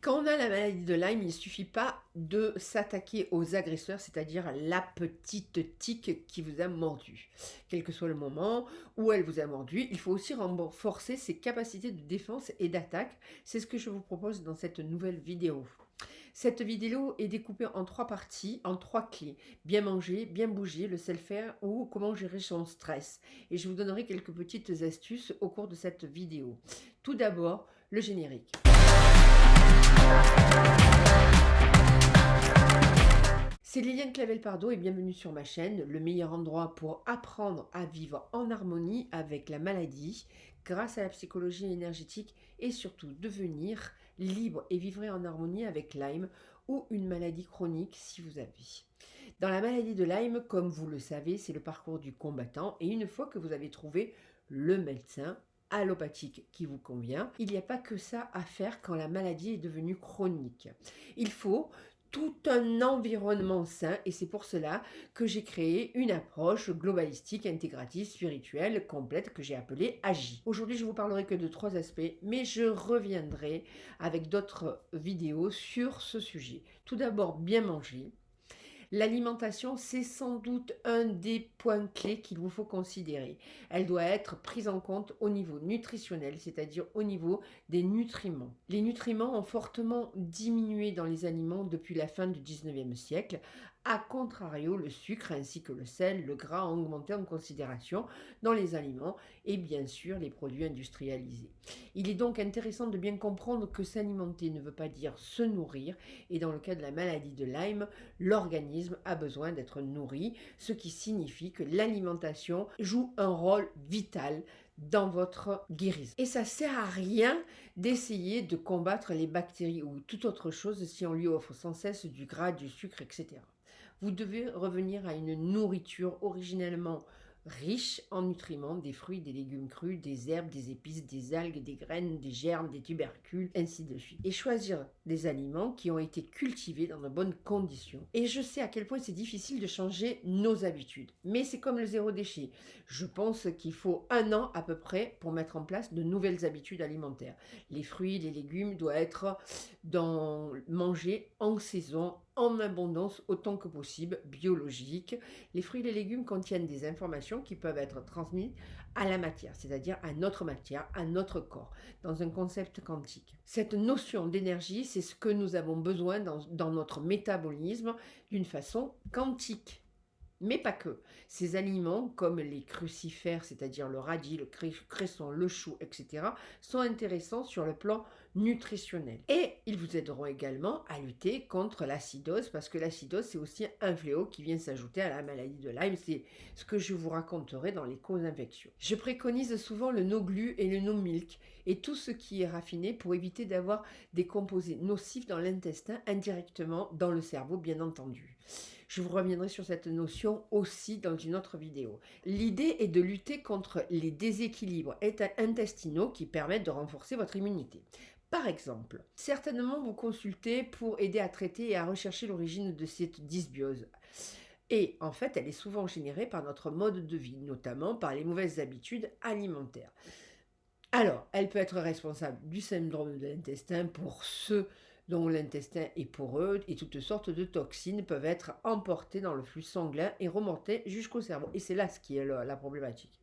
Quand on a la maladie de Lyme, il ne suffit pas de s'attaquer aux agresseurs, c'est-à-dire la petite tique qui vous a mordu. Quel que soit le moment où elle vous a mordu, il faut aussi renforcer ses capacités de défense et d'attaque. C'est ce que je vous propose dans cette nouvelle vidéo. Cette vidéo est découpée en 3 parties, en 3 clés. Bien manger, bien bouger, le self-care ou comment gérer son stress. Et je vous donnerai quelques petites astuces au cours de cette vidéo. Tout d'abord, le générique. C'est Liliane Clavel-Pardo et bienvenue sur ma chaîne, le meilleur endroit pour apprendre à vivre en harmonie avec la maladie grâce à la psychologie énergétique et surtout devenir libre et vivre en harmonie avec Lyme ou une maladie chronique si vous avez. Dans la maladie de Lyme, comme vous le savez, c'est le parcours du combattant et une fois que vous avez trouvé le médecin allopathique qui vous convient, il n'y a pas que ça à faire quand la maladie est devenue chronique. Il faut tout un environnement sain et c'est pour cela que j'ai créé une approche globalistique, intégrative, spirituelle, complète que j'ai appelée AGI. Aujourd'hui, je vous parlerai que de 3 aspects, mais je reviendrai avec d'autres vidéos sur ce sujet. Tout d'abord, bien manger. L'alimentation, c'est sans doute un des points clés qu'il vous faut considérer. Elle doit être prise en compte au niveau nutritionnel, c'est-à-dire au niveau des nutriments. Les nutriments ont fortement diminué dans les aliments depuis la fin du 19e siècle. A contrario, le sucre ainsi que le sel, le gras ont augmenté en considération dans les aliments et bien sûr les produits industrialisés. Il est donc intéressant de bien comprendre que s'alimenter ne veut pas dire se nourrir et dans le cas de la maladie de Lyme, l'organisme a besoin d'être nourri, ce qui signifie que l'alimentation joue un rôle vital dans votre guérison. Et ça sert à rien d'essayer de combattre les bactéries ou toute autre chose si on lui offre sans cesse du gras, du sucre, etc. Vous devez revenir à une nourriture originellement riche en nutriments, des fruits, des légumes crus, des herbes, des épices, des algues, des graines, des germes, des tubercules, ainsi de suite. Et choisir des aliments qui ont été cultivés dans de bonnes conditions. Et je sais à quel point c'est difficile de changer nos habitudes. Mais c'est comme le zéro déchet. Je pense qu'il faut 1 an à peu près pour mettre en place de nouvelles habitudes alimentaires. Les fruits, les légumes doivent être mangés en saison, en abondance autant que possible, biologique. Les fruits et les légumes contiennent des informations qui peuvent être transmises à la matière, c'est-à-dire à notre matière, à notre corps, dans un concept quantique. Cette notion d'énergie, c'est ce que nous avons besoin dans notre métabolisme d'une façon quantique. Mais pas que. Ces aliments, comme les crucifères, c'est-à-dire le radis, le cresson, le chou, etc., sont intéressants sur le plan nutritionnel. Et ils vous aideront également à lutter contre l'acidose, parce que l'acidose, c'est aussi un fléau qui vient s'ajouter à la maladie de Lyme. C'est ce que je vous raconterai dans les causes d'infection. Je préconise souvent le no-glu et le no-milk, et tout ce qui est raffiné pour éviter d'avoir des composés nocifs dans l'intestin, indirectement dans le cerveau, bien entendu. Je vous reviendrai sur cette notion aussi dans une autre vidéo. L'idée est de lutter contre les déséquilibres intestinaux qui permettent de renforcer votre immunité. Par exemple, certainement vous consultez pour aider à traiter et à rechercher l'origine de cette dysbiose. Et en fait, elle est souvent générée par notre mode de vie, notamment par les mauvaises habitudes alimentaires. Alors, elle peut être responsable du syndrome de l'intestin pour ceux dont l'intestin est poreux et toutes sortes de toxines peuvent être emportées dans le flux sanguin et remontées jusqu'au cerveau. Et c'est là ce qui est la problématique.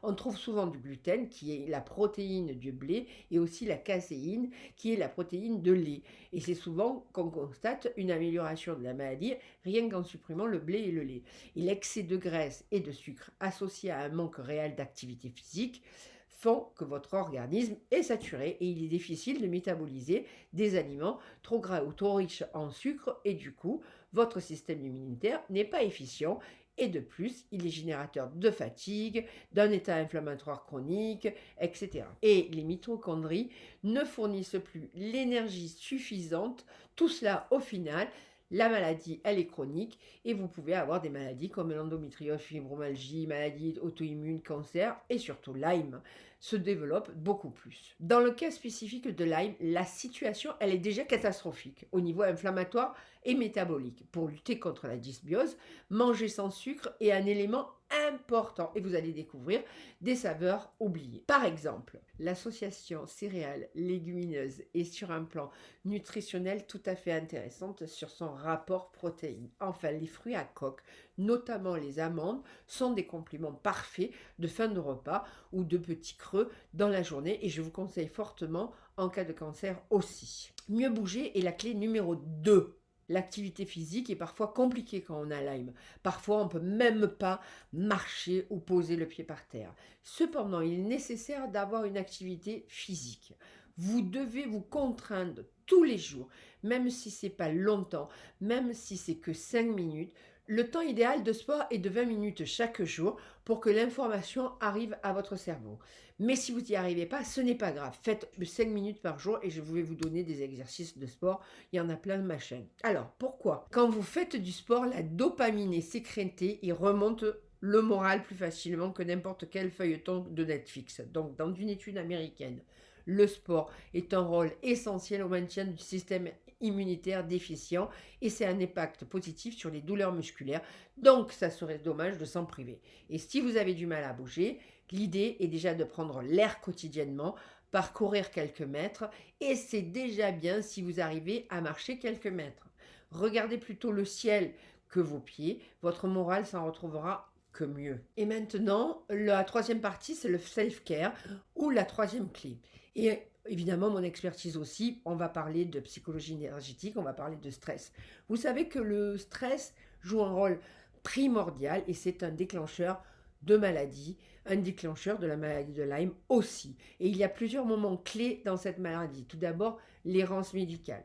On trouve souvent du gluten qui est la protéine du blé et aussi la caséine qui est la protéine de lait. Et c'est souvent qu'on constate une amélioration de la maladie rien qu'en supprimant le blé et le lait. Et l'excès de graisse et de sucre associé à un manque réel d'activité physique font que votre organisme est saturé et il est difficile de métaboliser des aliments trop gras ou trop riches en sucre et du coup, votre système immunitaire n'est pas efficient et de plus, il est générateur de fatigue, d'un état inflammatoire chronique, etc. Et les mitochondries ne fournissent plus l'énergie suffisante. Tout cela, au final, la maladie, elle est chronique et vous pouvez avoir des maladies comme l'endométriose, fibromyalgie, maladies auto-immunes, cancer et surtout Lyme. se développe beaucoup plus. Dans le cas spécifique de Lyme, la situation elle est déjà catastrophique au niveau inflammatoire et métabolique. Pour lutter contre la dysbiose, manger sans sucre est un élément important et vous allez découvrir des saveurs oubliées. Par exemple, l'association céréales légumineuses est sur un plan nutritionnel tout à fait intéressante sur son rapport protéines. Enfin, les fruits à coque, notamment les amandes, sont des compléments parfaits de fin de repas ou de petits creux dans la journée et je vous conseille fortement en cas de cancer aussi. Mieux bouger est la clé numéro 2. L'activité physique est parfois compliquée quand on a Lyme. Parfois, on ne peut même pas marcher ou poser le pied par terre. Cependant, il est nécessaire d'avoir une activité physique. Vous devez vous contraindre tous les jours, même si ce n'est pas longtemps, même si c'est que 5 minutes. Le temps idéal de sport est de 20 minutes chaque jour pour que l'information arrive à votre cerveau. Mais si vous n'y arrivez pas, ce n'est pas grave. Faites 5 minutes par jour et je vais vous donner des exercices de sport. Il y en a plein de ma chaîne. Alors, pourquoi? Quand vous faites du sport, la dopamine est sécrétée et remonte le moral plus facilement que n'importe quel feuilleton de Netflix. Donc, dans une étude américaine, le sport est un rôle essentiel au maintien du système immunitaire déficient et c'est un impact positif sur les douleurs musculaires. Donc, ça serait dommage de s'en priver. Et si vous avez du mal à bouger, l'idée est déjà de prendre l'air quotidiennement, parcourir quelques mètres et c'est déjà bien si vous arrivez à marcher quelques mètres. Regardez plutôt le ciel que vos pieds, votre morale s'en retrouvera que mieux. Et maintenant, la troisième partie, c'est le self-care ou la troisième clé. Et évidemment, mon expertise aussi, on va parler de psychologie énergétique, on va parler de stress. Vous savez que le stress joue un rôle primordial et c'est un déclencheur de maladie, un déclencheur de la maladie de Lyme aussi. Et il y a plusieurs moments clés dans cette maladie. Tout d'abord, l'errance médicale,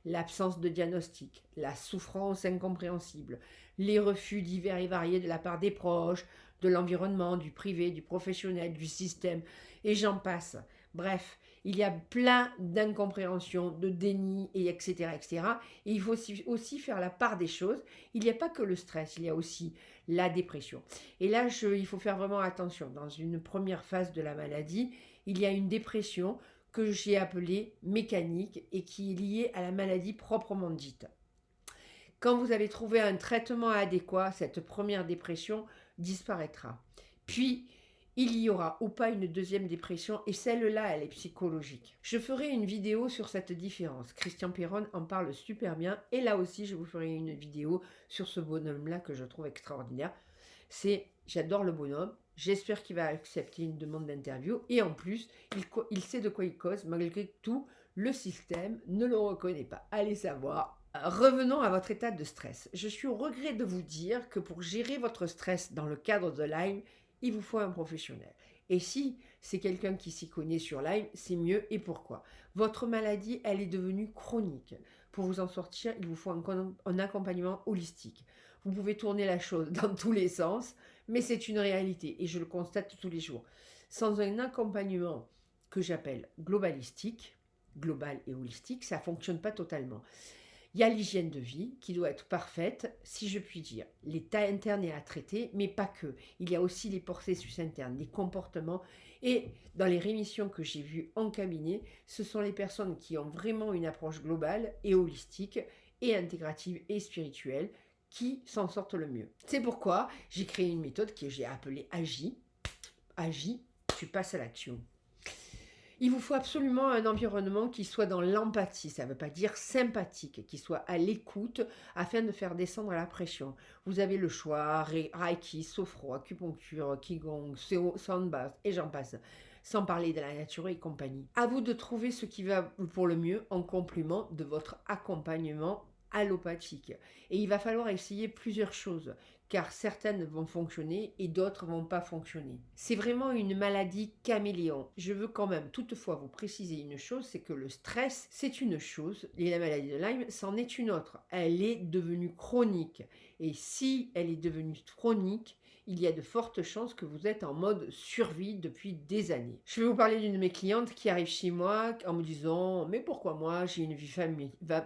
l'absence de diagnostic, la souffrance incompréhensible, les refus divers et variés de la part des proches, de l'environnement, du privé, du professionnel, du système, et j'en passe. Bref, il y a plein d'incompréhensions, de déni, et etc., etc. Et il faut aussi faire la part des choses. Il n'y a pas que le stress, il y a aussi la dépression. Et là, il faut faire vraiment attention. Dans une première phase de la maladie, il y a une dépression que j'ai appelée mécanique et qui est liée à la maladie proprement dite. Quand vous avez trouvé un traitement adéquat, cette première dépression disparaîtra. Puis, il y aura ou pas une deuxième dépression et celle-là, elle est psychologique. Je ferai une vidéo sur cette différence. Christian Perron en parle super bien et là aussi, je vous ferai une vidéo sur ce bonhomme-là que je trouve extraordinaire. J'adore le bonhomme. J'espère qu'il va accepter une demande d'interview et en plus, il sait de quoi il cause. Malgré tout, le système ne le reconnaît pas. Allez savoir. Revenons à votre état de stress. Je suis au regret de vous dire que pour gérer votre stress dans le cadre de Lyme, il vous faut un professionnel. Et si c'est quelqu'un qui s'y connaît sur Lyme, c'est mieux. Et pourquoi? Votre maladie, elle est devenue chronique. Pour vous en sortir, il vous faut un accompagnement holistique. Vous pouvez tourner la chose dans tous les sens, mais c'est une réalité et je le constate tous les jours. Sans un accompagnement que j'appelle globalistique, global et holistique, ça ne fonctionne pas totalement. Il y a l'hygiène de vie qui doit être parfaite, si je puis dire. L'état interne est à traiter, mais pas que. Il y a aussi les processus internes, les comportements. Et dans les rémissions que j'ai vues en cabinet, ce sont les personnes qui ont vraiment une approche globale et holistique et intégrative et spirituelle qui s'en sortent le mieux. C'est pourquoi j'ai créé une méthode que j'ai appelée AGI. AGI, tu passes à l'action. Il vous faut absolument un environnement qui soit dans l'empathie, ça ne veut pas dire sympathique, qui soit à l'écoute afin de faire descendre la pression. Vous avez le choix, Reiki, Sophro, acupuncture, Qigong, sound bath et j'en passe. Sans parler de la nature et compagnie. À vous de trouver ce qui va pour le mieux en complément de votre accompagnement allopathique. Et il va falloir essayer plusieurs choses, car certaines vont fonctionner et d'autres vont pas fonctionner. C'est vraiment une maladie caméléon. Je veux quand même toutefois vous préciser une chose, c'est que le stress, c'est une chose, et la maladie de Lyme, c'en est une autre. Elle est devenue chronique. Et si elle est devenue chronique, il y a de fortes chances que vous êtes en mode survie depuis des années. Je vais vous parler d'une de mes clientes qui arrive chez moi en me disant « Mais pourquoi moi? J'ai une vie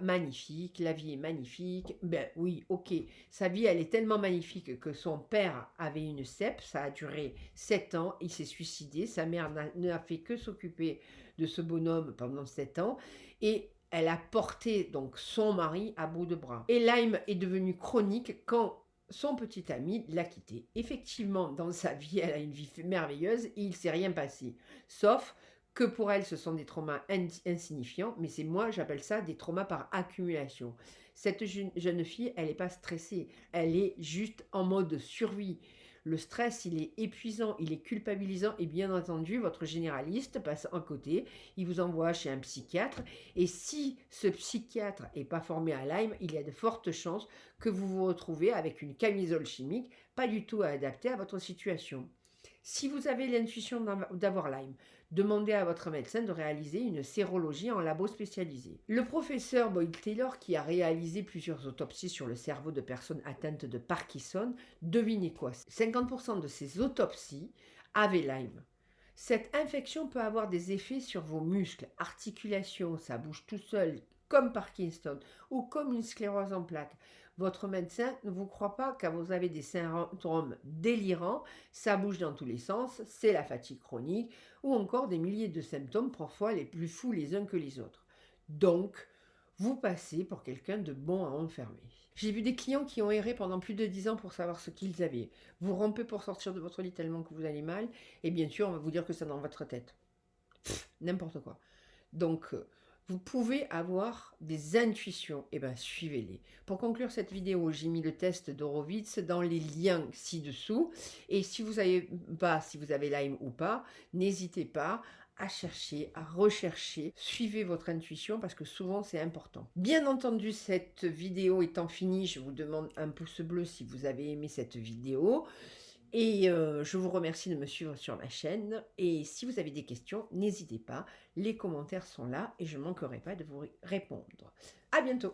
magnifique, la vie est magnifique. » Ben oui, ok, sa vie elle est tellement magnifique que son père avait une CEP, ça a duré 7 ans, il s'est suicidé, sa mère n'a fait que s'occuper de ce bonhomme pendant 7 ans et elle a porté donc son mari à bout de bras. Et Lyme est devenu chronique quand son petit ami l'a quitté. Effectivement, dans sa vie, elle a une vie merveilleuse et il ne s'est rien passé. Sauf que pour elle, ce sont des traumas insignifiants, mais c'est moi, j'appelle ça des traumas par accumulation. Cette jeune fille, elle n'est pas stressée, elle est juste en mode survie. Le stress, il est épuisant, il est culpabilisant et bien entendu, votre généraliste passe à côté, il vous envoie chez un psychiatre et si ce psychiatre n'est pas formé à Lyme, il y a de fortes chances que vous vous retrouvez avec une camisole chimique pas du tout adaptée à votre situation. Si vous avez l'intuition d'avoir Lyme, demandez à votre médecin de réaliser une sérologie en labo spécialisé. Le professeur Boyd Taylor, qui a réalisé plusieurs autopsies sur le cerveau de personnes atteintes de Parkinson, devinez quoi? 50% de ces autopsies avaient Lyme. Cette infection peut avoir des effets sur vos muscles, articulations, ça bouge tout seul, comme Parkinson ou comme une sclérose en plaques. Votre médecin ne vous croit pas car vous avez des symptômes délirants, ça bouge dans tous les sens, c'est la fatigue chronique ou encore des milliers de symptômes, parfois les plus fous les uns que les autres. Donc, vous passez pour quelqu'un de bon à enfermer. J'ai vu des clients qui ont erré pendant plus de 10 ans pour savoir ce qu'ils avaient. Vous rampez pour sortir de votre lit tellement que vous allez mal et bien sûr, on va vous dire que c'est dans votre tête. N'importe quoi. Donc, vous pouvez avoir des intuitions, et bien suivez-les. Pour conclure cette vidéo, j'ai mis le test d'Horowitz dans les liens ci-dessous. Et si vous avez Lyme ou pas, n'hésitez pas à chercher, à rechercher. Suivez votre intuition parce que souvent c'est important. Bien entendu, cette vidéo étant finie, je vous demande un pouce bleu si vous avez aimé cette vidéo. Et je vous remercie de me suivre sur ma chaîne. Et si vous avez des questions, n'hésitez pas. Les commentaires sont là et je ne manquerai pas de vous répondre. À bientôt!